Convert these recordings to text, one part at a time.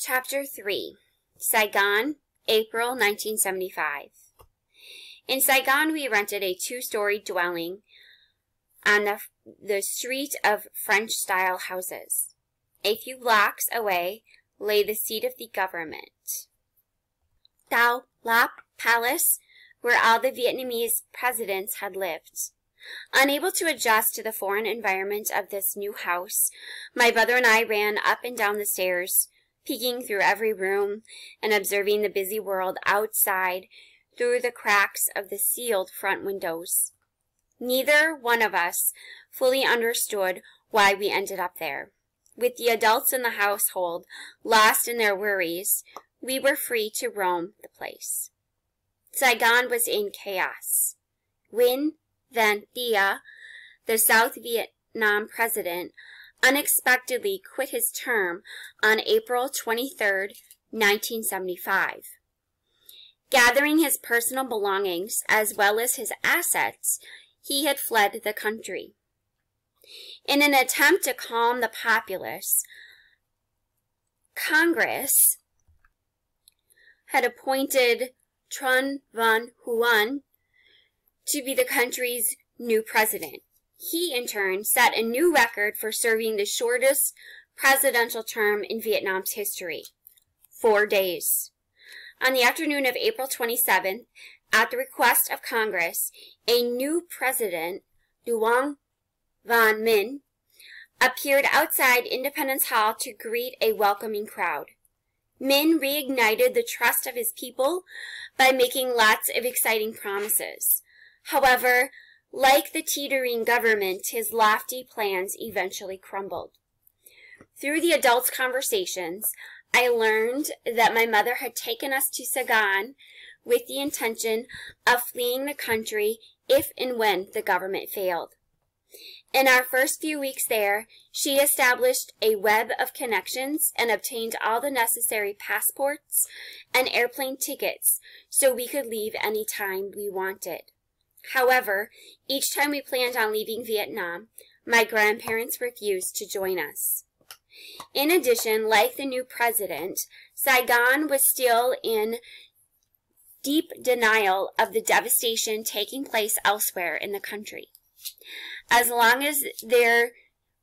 Chapter 3, Saigon, April 1975. In Saigon, we rented a two-story dwelling on the street of French-style houses. A few blocks away lay the seat of the government, Tao Lap Palace, where all the Vietnamese presidents had lived. Unable to adjust to the foreign environment of this new house, my brother and I ran up and down the stairs, peeking through every room and observing the busy world outside through the cracks of the sealed front windows. Neither one of us fully understood why we ended up there. With the adults in the household lost in their worries, we were free to roam the place. Saigon was in chaos. Nguyen Van Thia, the South Vietnam president, unexpectedly quit his term on April 23, 1975. Gathering his personal belongings as well as his assets, he had fled the country. In an attempt to calm the populace, Congress had appointed Tran Van Huan to be the country's new president. He, in turn, set a new record for serving the shortest presidential term in Vietnam's history, 4 days. On the afternoon of April 27th, at the request of Congress, a new president, Duong Van Minh, appeared outside Independence Hall to greet a welcoming crowd. Minh reignited the trust of his people by making lots of exciting promises. However, like the teetering government, his lofty plans eventually crumbled. Through the adults' conversations, I learned that my mother had taken us to Saigon with the intention of fleeing the country if and when the government failed. In our first few weeks there, she established a web of connections and obtained all the necessary passports and airplane tickets so we could leave any time we wanted. However, each time we planned on leaving Vietnam, my grandparents refused to join us. In addition, like the new president, Saigon was still in deep denial of the devastation taking place elsewhere in the country. As long as there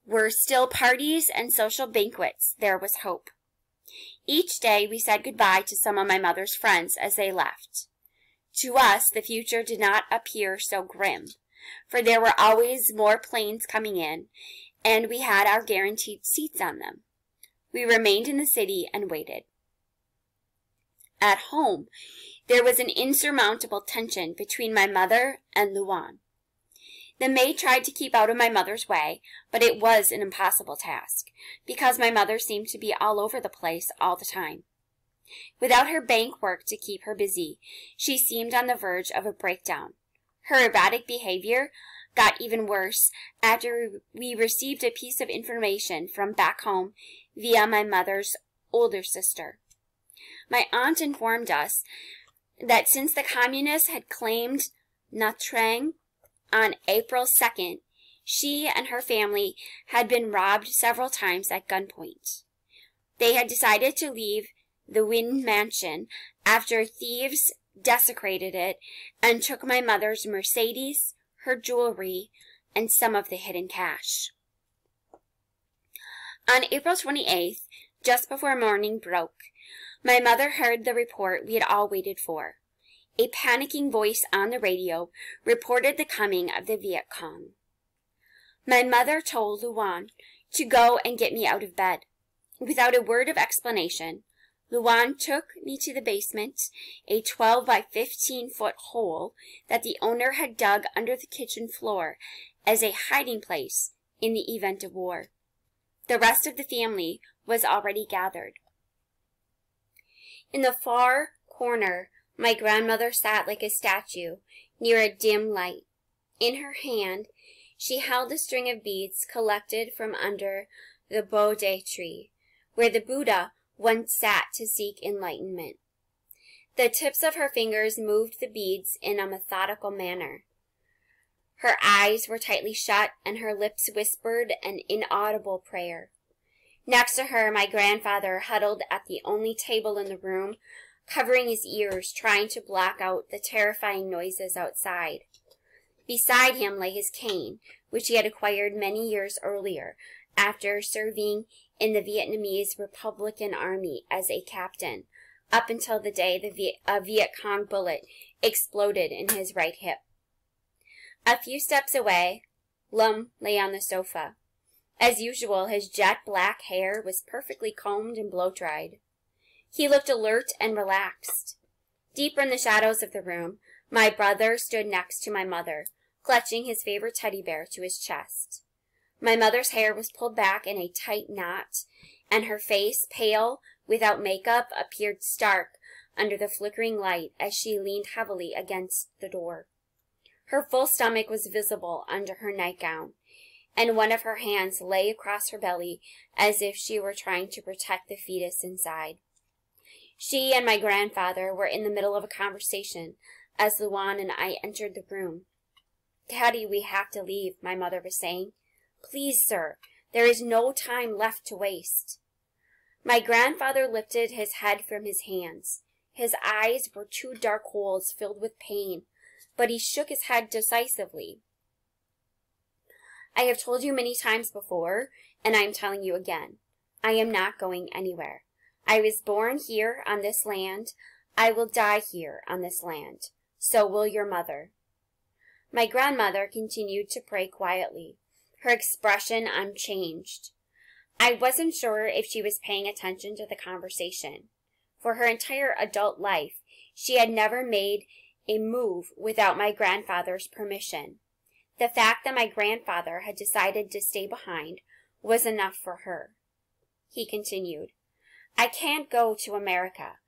were still parties and social banquets, there was hope. Each day we said goodbye to some of my mother's friends as they left. To us, the future did not appear so grim, for there were always more planes coming in, and we had our guaranteed seats on them. We remained in the city and waited. At home, there was an insurmountable tension between my mother and Luan. The maid tried to keep out of my mother's way, but it was an impossible task, because my mother seemed to be all over the place all the time. Without her bank work to keep her busy, she seemed on the verge of a breakdown. Her erratic behavior got even worse after we received a piece of information from back home via my mother's older sister. My aunt informed us that since the communists had claimed Nha Trang on April 2nd, she and her family had been robbed several times at gunpoint. They had decided to leave the Nguyen mansion after thieves desecrated it and took my mother's Mercedes, her jewelry, and some of the hidden cash. On April 28th, just before morning broke, my mother heard the report we had all waited for. A panicking voice on the radio reported the coming of the Viet Cong. My mother told Luan to go and get me out of bed. Without a word of explanation, Luan took me to the basement, a 12 by 15-foot hole that the owner had dug under the kitchen floor as a hiding place in the event of war. The rest of the family was already gathered. In the far corner, my grandmother sat like a statue near a dim light. In her hand, she held a string of beads collected from under the Bodhi tree, where the Buddha once sat to seek enlightenment. The tips of her fingers moved the beads in a methodical manner. Her eyes were tightly shut, and her lips whispered an inaudible prayer. Next to her, my grandfather huddled at the only table in the room, covering his ears, trying to block out the terrifying noises outside. Beside him lay his cane, which he had acquired many years earlier after serving in the Vietnamese Republican Army as a captain, up until the day a Viet Cong bullet exploded in his right hip. A few steps away, Lum lay on the sofa. As usual, his jet black hair was perfectly combed and blow-dried. He looked alert and relaxed. Deeper in the shadows of the room, my brother stood next to my mother, clutching his favorite teddy bear to his chest. My mother's hair was pulled back in a tight knot, and her face, pale, without makeup, appeared stark under the flickering light as she leaned heavily against the door. Her full stomach was visible under her nightgown, and one of her hands lay across her belly as if she were trying to protect the fetus inside. She and my grandfather were in the middle of a conversation as Luan and I entered the room. "Daddy, we have to leave," my mother was saying. "Please, sir, there is no time left to waste." My grandfather lifted his head from his hands. His eyes were two dark holes filled with pain, but he shook his head decisively. "I have told you many times before, and I am telling you again. I am not going anywhere. I was born here on this land. I will die here on this land. So will your mother." My grandmother continued to pray quietly, her expression unchanged. I wasn't sure if she was paying attention to the conversation. For her entire adult life, she had never made a move without my grandfather's permission. The fact that my grandfather had decided to stay behind was enough for her. He continued, "I can't go to America.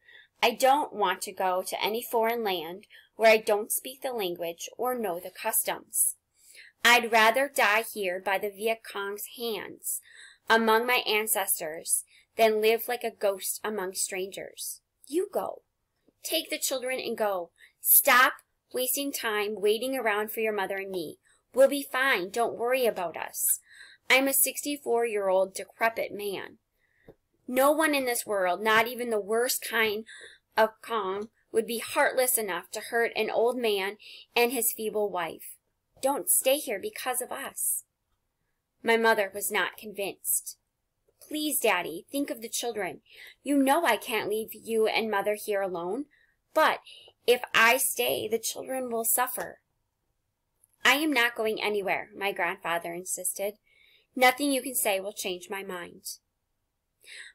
I don't want to go to any foreign land where I don't speak the language or know the customs. I'd rather die here by the Viet Cong's hands, among my ancestors, than live like a ghost among strangers. You go. Take the children and go. Stop wasting time waiting around for your mother and me. We'll be fine. Don't worry about us. I'm a 64-year-old decrepit man. No one in this world, not even the worst kind of Cong, would be heartless enough to hurt an old man and his feeble wife. Don't stay here because of us." My mother was not convinced. "Please, Daddy, think of the children. You know I can't leave you and Mother here alone. But if I stay, the children will suffer." "I am not going anywhere," my grandfather insisted. "Nothing you can say will change my mind."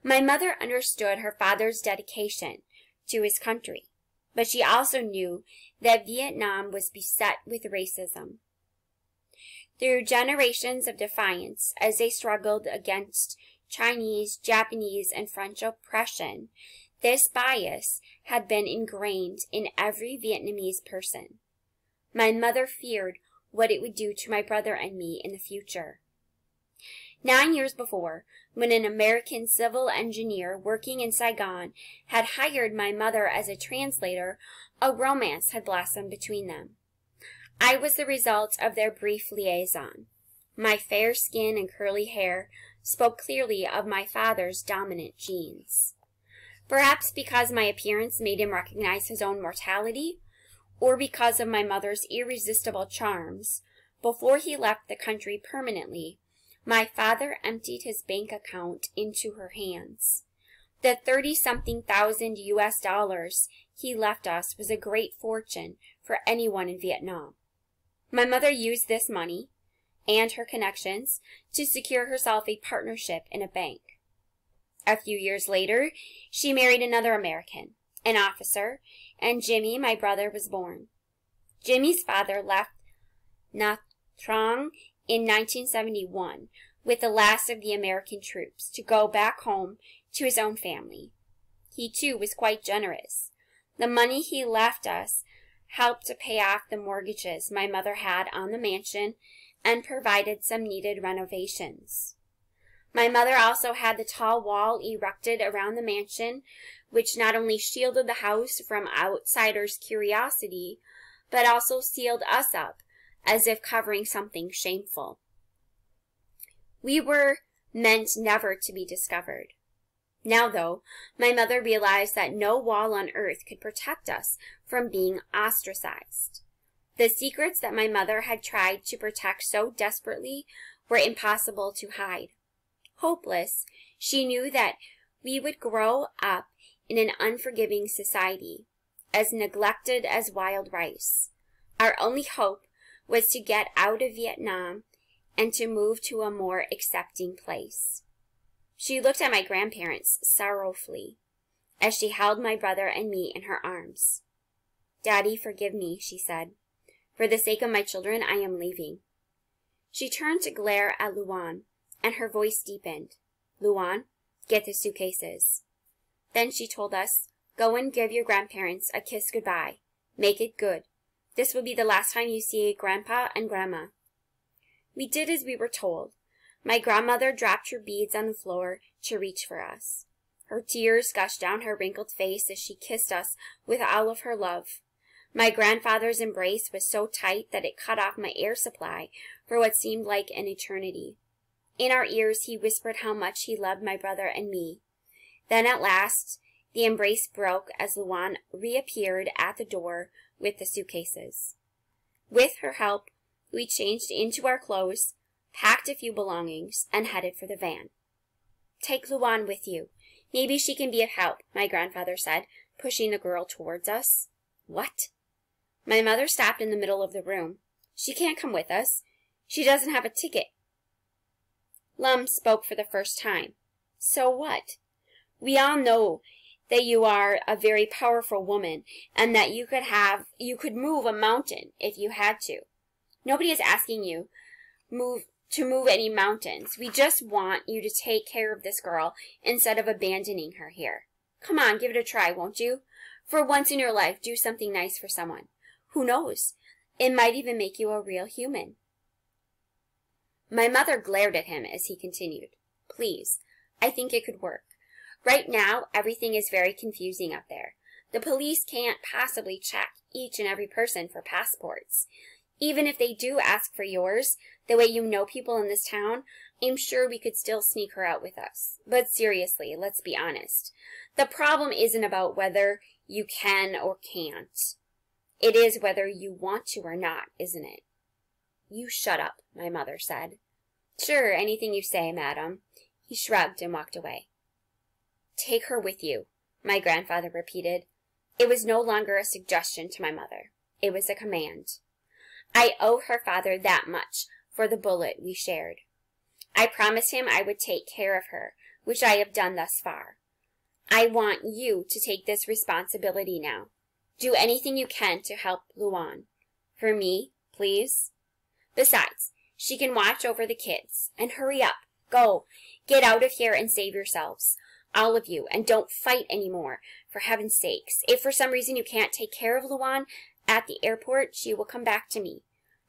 My mother understood her father's dedication to his country, but she also knew that Vietnam was beset with racism. Through generations of defiance, as they struggled against Chinese, Japanese, and French oppression, this bias had been ingrained in every Vietnamese person. My mother feared what it would do to my brother and me in the future. 9 years before, when an American civil engineer working in Saigon had hired my mother as a translator, a romance had blossomed between them. I was the result of their brief liaison. My fair skin and curly hair spoke clearly of my father's dominant genes. Perhaps because my appearance made him recognize his own mortality, or because of my mother's irresistible charms, before he left the country permanently, my father emptied his bank account into her hands. The 30-something thousand US he left us was a great fortune for anyone in Vietnam. My mother used this money and her connections to secure herself a partnership in a bank. A few years later, she married another American, an officer, and Jimmy, my brother, was born. Jimmy's father left Nha Trang in 1971 with the last of the American troops to go back home to his own family. He, too, was quite generous. The money he left us helped to pay off the mortgages my mother had on the mansion and provided some needed renovations. My mother also had the tall wall erected around the mansion, which not only shielded the house from outsiders' curiosity, but also sealed us up, as if covering something shameful. We were meant never to be discovered. Now, though, my mother realized that no wall on earth could protect us from being ostracized. The secrets that my mother had tried to protect so desperately were impossible to hide. Hopeless, she knew that we would grow up in an unforgiving society, as neglected as wild rice. Our only hope was to get out of Vietnam and to move to a more accepting place. She looked at my grandparents sorrowfully as she held my brother and me in her arms. "Daddy, forgive me," she said. "For the sake of my children, I am leaving." She turned to glare at Luan, and her voice deepened. "Luan, get the suitcases." Then she told us, "Go and give your grandparents a kiss goodbye. Make it good. This will be the last time you see Grandpa and Grandma." We did as we were told. My grandmother dropped her beads on the floor to reach for us. Her tears gushed down her wrinkled face as she kissed us with all of her love. My grandfather's embrace was so tight that it cut off my air supply for what seemed like an eternity. In our ears, he whispered how much he loved my brother and me. Then at last, the embrace broke as Luan reappeared at the door with the suitcases. With her help, we changed into our clothes, packed a few belongings, and headed for the van. "Take Luan with you. Maybe she can be of help," my grandfather said, pushing the girl towards us. "What?" My mother stopped in the middle of the room. "She can't come with us. She doesn't have a ticket." Lum spoke for the first time. "So what? We all know that you are a very powerful woman and that you could move a mountain if you had to. Nobody is asking you to move any mountains. We just want you to take care of this girl instead of abandoning her here. Come on, give it a try, won't you? For once in your life, do something nice for someone. Who knows? It might even make you a real human." My mother glared at him as he continued. "Please, I think it could work. Right now, everything is very confusing up there. The police can't possibly check each and every person for passports. Even if they do ask for yours, the way you know people in this town, I'm sure we could still sneak her out with us. But seriously, let's be honest. The problem isn't about whether you can or can't. It is whether you want to or not, isn't it?" "You shut up," my mother said. "Sure, anything you say, madam." He shrugged and walked away. "Take her with you," my grandfather repeated. It was no longer a suggestion to my mother. It was a command. I owe her father that much for the bullet we shared. I promised him I would take care of her, which I have done thus far. I want you to take this responsibility now. Do anything you can to help Luan. For me, please. Besides, she can watch over the kids. And hurry up. Go. Get out of here and save yourselves. All of you. And don't fight anymore, for heaven's sakes. If for some reason you can't take care of Luan at the airport, she will come back to me.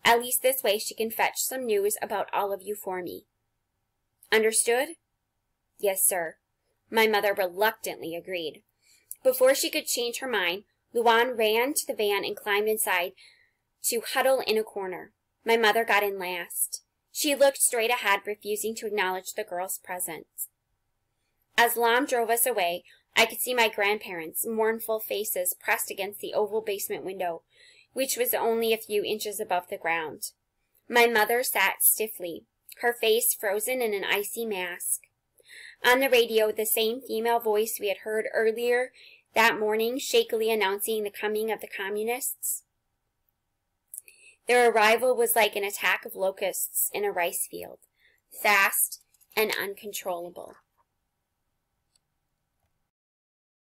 At least this way she can fetch some news about all of you for me. Understood?" "Yes, sir." My mother reluctantly agreed. Before she could change her mind, Luan ran to the van and climbed inside to huddle in a corner. My mother got in last. She looked straight ahead, refusing to acknowledge the girl's presence. As Lam drove us away, I could see my grandparents' mournful faces pressed against the oval basement window, which was only a few inches above the ground. My mother sat stiffly, her face frozen in an icy mask. On the radio, the same female voice we had heard earlier that morning shakily announcing the coming of the communists. Their arrival was like an attack of locusts in a rice field, fast and uncontrollable.